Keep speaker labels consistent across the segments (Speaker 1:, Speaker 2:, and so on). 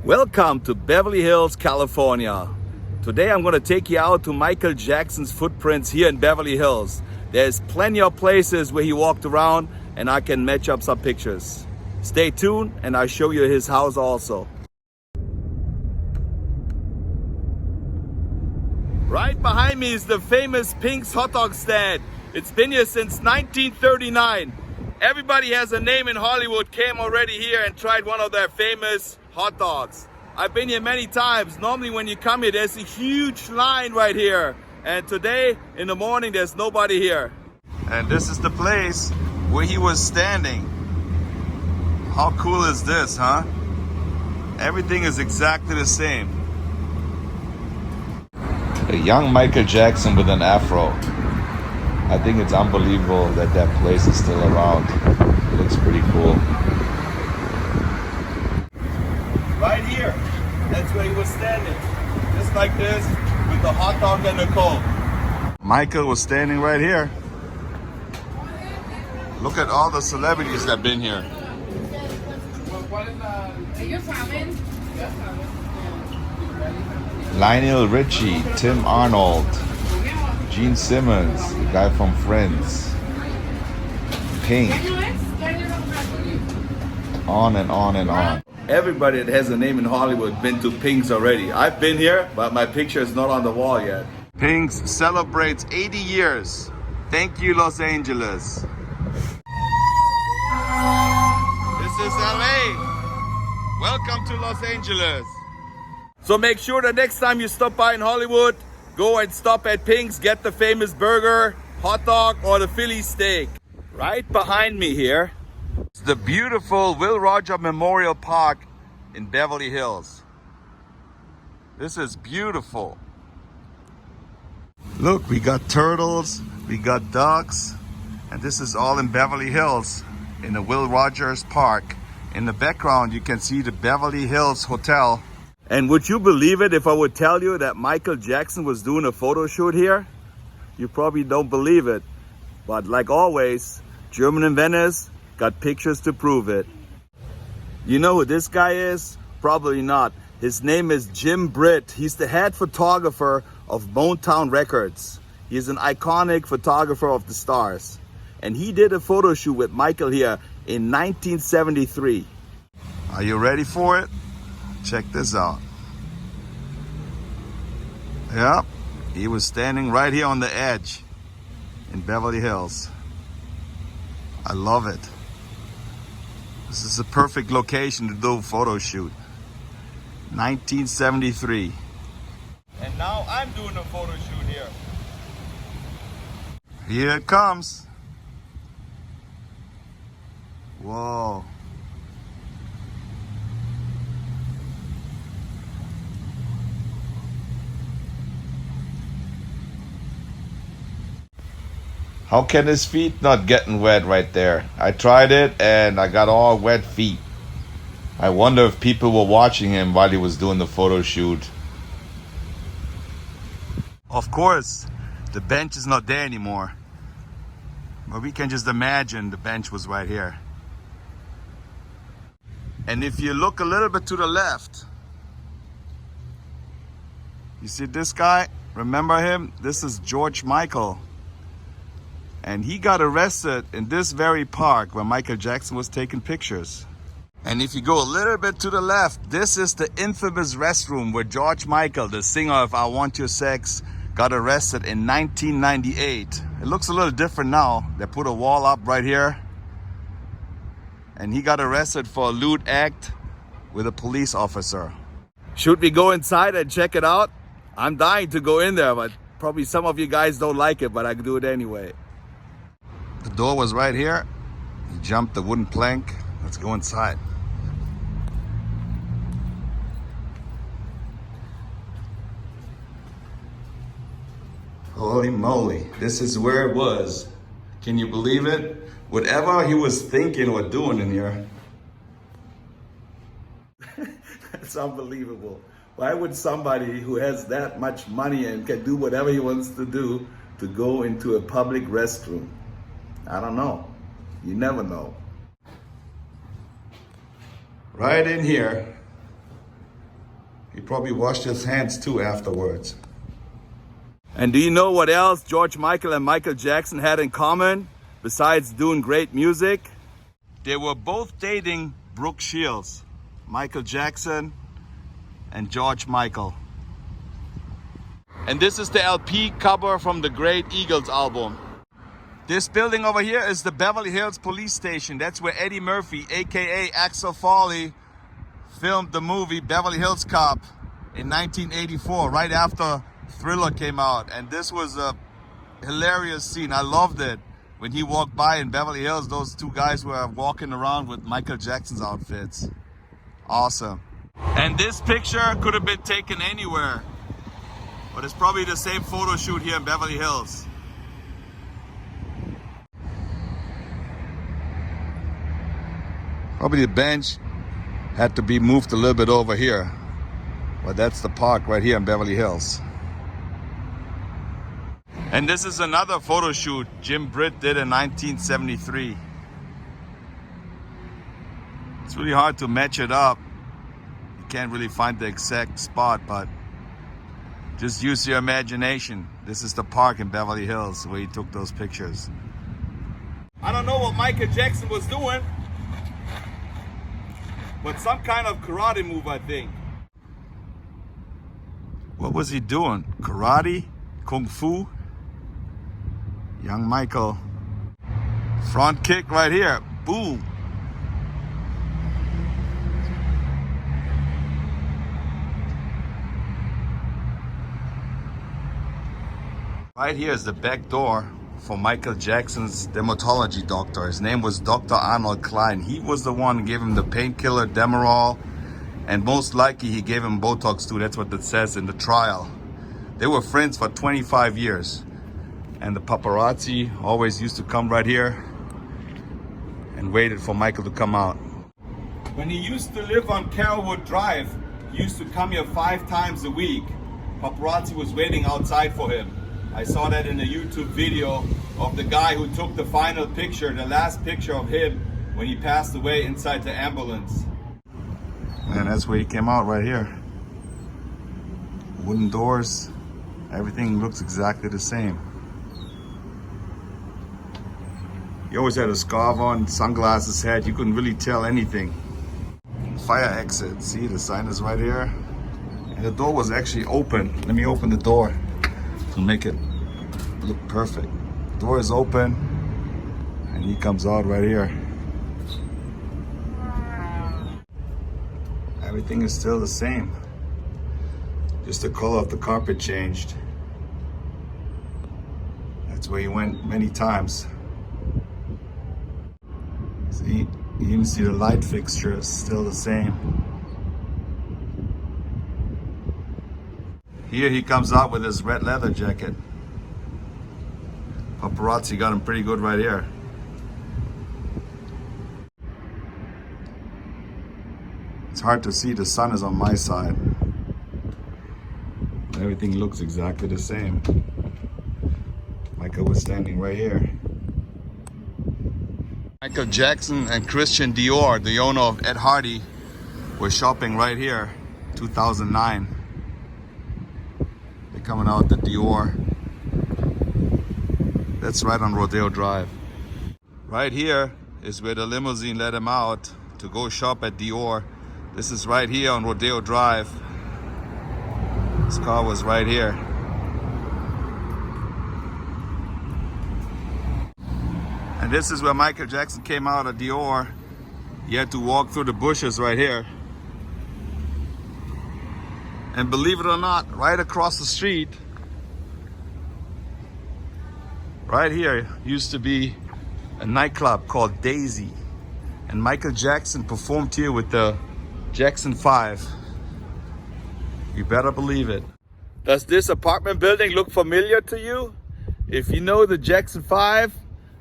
Speaker 1: Welcome to Beverly Hills, California. Today I'm going to take you out to Michael Jackson's footprints here in Beverly Hills. There's plenty of places where he walked around and I can match up some pictures. Stay tuned and I'll show you his house also. Right behind me is the famous Pink's hot dog stand. It's been here since 1939. Everybody has a name in Hollywood came already here and tried one of their famous hot dogs. I've been here many times. Normally when you come here, there's a huge line right here. And today in the morning, there's nobody here. And this is the place where he was standing. How cool is this, huh? Everything is exactly the same. A young Michael Jackson with an afro. I think it's unbelievable that that place is still around. It looks pretty cool. Right here, that's where he was standing. Just like this, with the hot dog and the Coke. Michael was standing right here. Look at all the celebrities that have been here. Lionel Richie, Tim Arnold, Gene Simmons, the guy from Friends, Pink, on and on and on. Everybody that has a name in Hollywood been to Pink's already. I've been here, but my picture is not on the wall yet. Pink's celebrates 80 years. Thank you, Los Angeles. This is LA. Welcome to Los Angeles. So make sure that next time you stop by in Hollywood, go and stop at Pink's, get the famous burger, hot dog, or the Philly steak. Right behind me here, it's the beautiful Will Rogers Memorial Park in Beverly Hills. This is beautiful. Look, we got turtles, we got ducks, and this is all in Beverly Hills in the Will Rogers Park. In the background, you can see the Beverly Hills Hotel. And would you believe it if I would tell you that Michael Jackson was doing a photo shoot here? You probably don't believe it. But like always, German in Venice got pictures to prove it. You know who this guy is? Probably not. His name is Jim Britt. He's the head photographer of Motown Records. He's an iconic photographer of the stars. And he did a photo shoot with Michael here in 1973. Are you ready for it? Check this out. Yep, he was standing right here on the edge in Beverly Hills. I love it. This is a perfect location to do a photo shoot. 1973. And now I'm doing a photo shoot here. Here it comes. Whoa. How can his feet not getting wet right there? I tried it and I got all wet feet. I wonder if people were watching him while he was doing the photo shoot. Of course, the bench is not there anymore. But we can just imagine the bench was right here. And if you look a little bit to the left, you see this guy? Remember him? This is George Michael. And he got arrested in this very park where Michael Jackson was taking pictures. And if you go a little bit to the left, this is the infamous restroom where George Michael, the singer of I Want Your Sex, got arrested in 1998. It looks a little different now. They put a wall up right here. And he got arrested for a lewd act with a police officer. Should we go inside and check it out? I'm dying to go in there, but probably some of you guys don't like it, but I can do it anyway. The door was right here. He jumped the wooden plank. Let's go inside. Holy moly, this is where it was. Can you believe it? Whatever he was thinking or doing in here. That's unbelievable. Why would somebody who has that much money and can do whatever he wants to do to go into a public restroom? I don't know. You never know. Right in here He probably washed his hands too afterwards. And do you know what else George Michael and Michael Jackson had in common besides doing great music? They were both dating Brooke Shields, Michael Jackson and George Michael. And this is the LP cover from the Great Eagles album. This building over here is the Beverly Hills Police Station. That's where Eddie Murphy, aka Axel Foley, filmed the movie Beverly Hills Cop in 1984, right after Thriller came out. And this was a hilarious scene. I loved it. When he walked by in Beverly Hills, those two guys were walking around with Michael Jackson's outfits. Awesome. And this picture could have been taken anywhere, but it's probably the same photo shoot here in Beverly Hills. Probably the bench had to be moved a little bit over here, but that's the park right here in Beverly Hills. And this is another photo shoot Jim Britt did in 1973. It's really hard to match it up. You can't really find the exact spot, but just use your imagination. This is the park in Beverly Hills where he took those pictures. I don't know what Michael Jackson was doing, but some kind of karate move, I think. What was he doing? Karate? Kung Fu? Young Michael. Front kick right here. Boom. Right here is the back door for Michael Jackson's dermatology doctor. His name was Dr. Arnold Klein. He was the one who gave him the painkiller Demerol, and most likely he gave him Botox too. That's what it says in the trial. They were friends for 25 years. And the paparazzi always used to come right here and waited for Michael to come out. When he used to live on Carolwood Drive, he used to come here 5 times a week. Paparazzi was waiting outside for him. I saw that in a YouTube video of the guy who took the final picture, the last picture of him when he passed away inside the ambulance. And that's where he came out, right here. Wooden doors, everything looks exactly the same. He always had a scarf on, sunglasses hat. You couldn't really tell anything. Fire exit. See, the sign is right here. And the door was actually open. Let me open the door to make it look perfect. Door is open, and he comes out right here. Everything is still the same. Just the color of the carpet changed. That's where he went many times. See, you even see the light fixtures still the same. Here he comes out with his red leather jacket. Paparazzi got him pretty good right here. It's hard to see, the sun is on my side. Everything looks exactly the same. Michael was standing right here. Michael Jackson and Christian Dior, the owner of Ed Hardy, were shopping right here, 2009. They're coming out the Dior. That's right on Rodeo Drive. Right here is where the limousine let him out to go shop at Dior. This is right here on Rodeo Drive. This car was right here. And this is where Michael Jackson came out of Dior. He had to walk through the bushes right here. And believe it or not, right across the street, right here used to be a nightclub called Daisy. And Michael Jackson performed here with the Jackson 5. You better believe it. Does this apartment building look familiar to you? If you know the Jackson 5,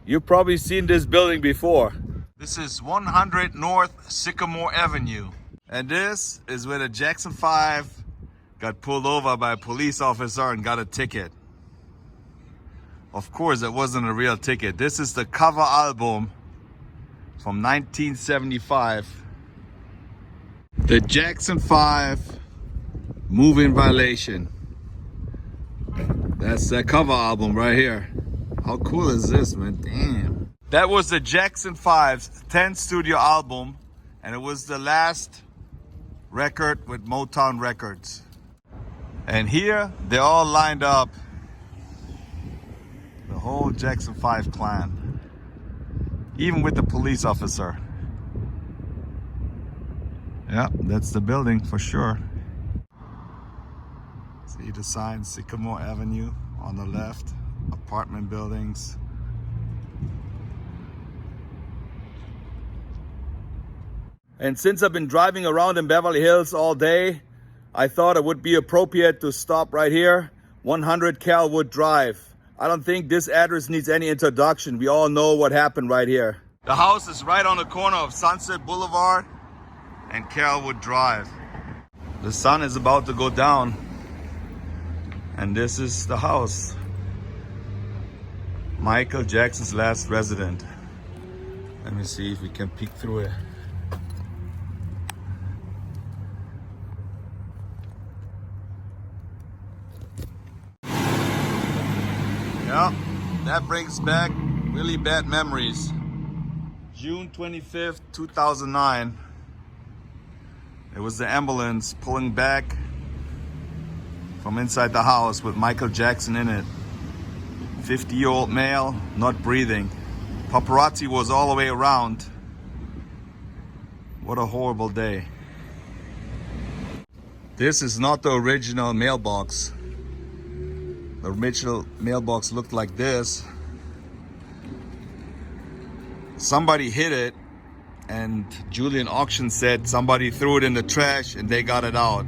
Speaker 1: you've probably seen this building before. This is 100 North Sycamore Avenue. And this is where the Jackson 5 got pulled over by a police officer and got a ticket. Of course, it wasn't a real ticket. This is the cover album from 1975. The Jackson 5 Moving Violation. That's that cover album right here. How cool is this, man? Damn. That was the Jackson 5's 10th studio album, and it was the last record with Motown Records. And here, they're all lined up. The whole Jackson 5 clan. Even with the police officer. Yeah, that's the building for sure. See the sign, Sycamore Avenue on the left, apartment buildings. And since I've been driving around in Beverly Hills all day, I thought it would be appropriate to stop right here, 100 Carolwood Drive. I don't think this address needs any introduction. We all know what happened right here. The house is right on the corner of Sunset Boulevard and Carolwood Drive. The sun is about to go down. And this is the house. Michael Jackson's last resident. Let me see if we can peek through it. Yeah, that brings back really bad memories. June 25th, 2009. It was the ambulance pulling back from inside the house with Michael Jackson in it. 50-year-old male, not breathing. Paparazzi was all the way around. What a horrible day. This is not the original mailbox. The original mailbox looked like this. Somebody hit it, and Julian Auction said somebody threw it in the trash and they got it out.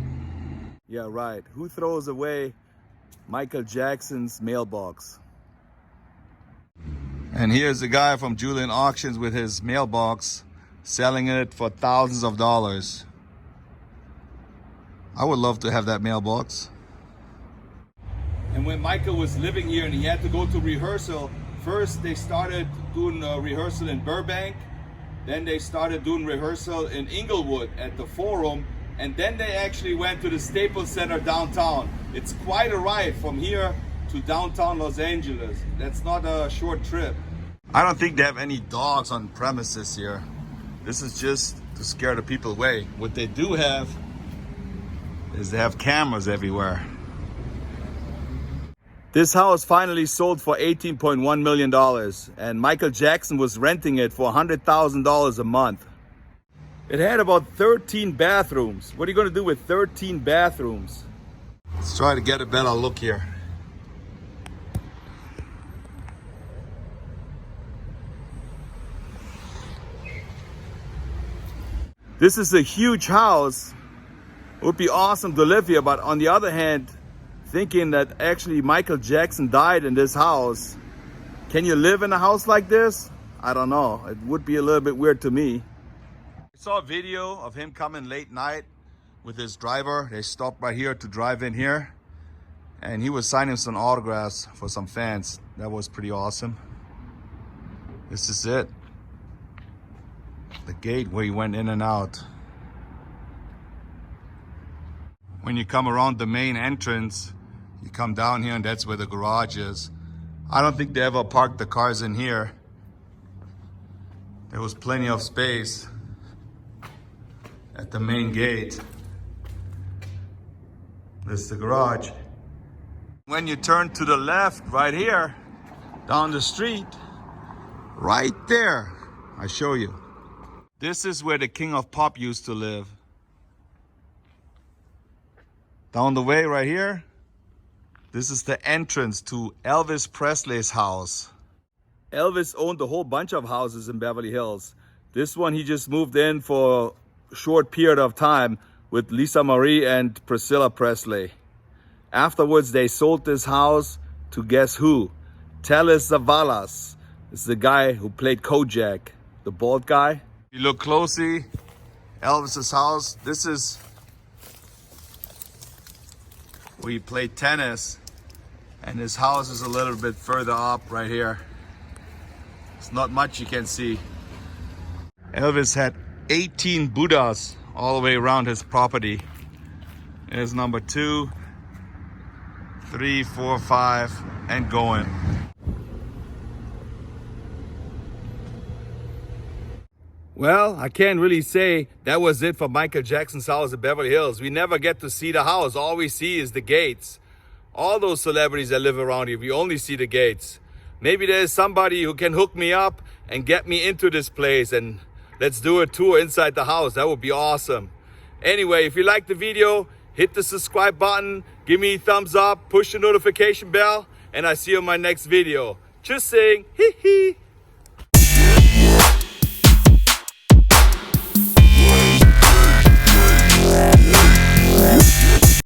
Speaker 1: Yeah, right. Who throws away Michael Jackson's mailbox? And here's a guy from Julian Auctions with his mailbox selling it for thousands of dollars. I would love to have that mailbox. And when Michael was living here and he had to go to rehearsal, first they started doing a rehearsal in Burbank, then they started doing rehearsal in Inglewood at the Forum, and then they actually went to the Staples Center downtown. It's quite a ride from here to downtown Los Angeles. That's not a short trip. I don't think they have any dogs on premises here. This is just to scare the people away. What they do have is they have cameras everywhere. This house finally sold for $18.1 million, and Michael Jackson was renting it for $100,000 a month. It had about 13 bathrooms. What are you going to do with 13 bathrooms? Let's try to get a better look here. This is a huge house. It would be awesome to live here, but on the other hand, thinking that actually Michael Jackson died in this house, can you live in a house like this? I don't know. It would be a little bit weird to me. I saw a video of him coming late night with his driver. They stopped right here to drive in here, and he was signing some autographs for some fans. That was pretty awesome. This is it. The gate where he went in and out. When you come around the main entrance, you come down here and that's where the garage is. I don't think they ever parked the cars in here. There was plenty of space at the main gate. This is the garage. When you turn to the left, right here, down the street, right there, I show you. This is where the King of Pop used to live. Down the way right here, this is the entrance to Elvis Presley's house. Elvis owned a whole bunch of houses in Beverly Hills. This one he just moved in for a short period of time with Lisa Marie and Priscilla Presley. Afterwards, they sold this house to guess who? Telly Savalas. This is the guy who played Kojak, the bald guy. If you look closely, Elvis's house, this is where he played tennis, and his house is a little bit further up right here. It's not much you can see. Elvis had 18 Buddhas all the way around his property. There's number 2, 3, 4, 5, and going. Well, I can't really say that was it for Michael Jackson's house at Beverly Hills. We never get to see the house. All we see is the gates. All those celebrities that live around here, we only see the gates. Maybe there's somebody who can hook me up and get me into this place, and let's do a tour inside the house. That would be awesome. Anyway, if you like the video, hit the subscribe button, give me a thumbs up, push the notification bell, and I see you in my next video. Just saying, hee hee.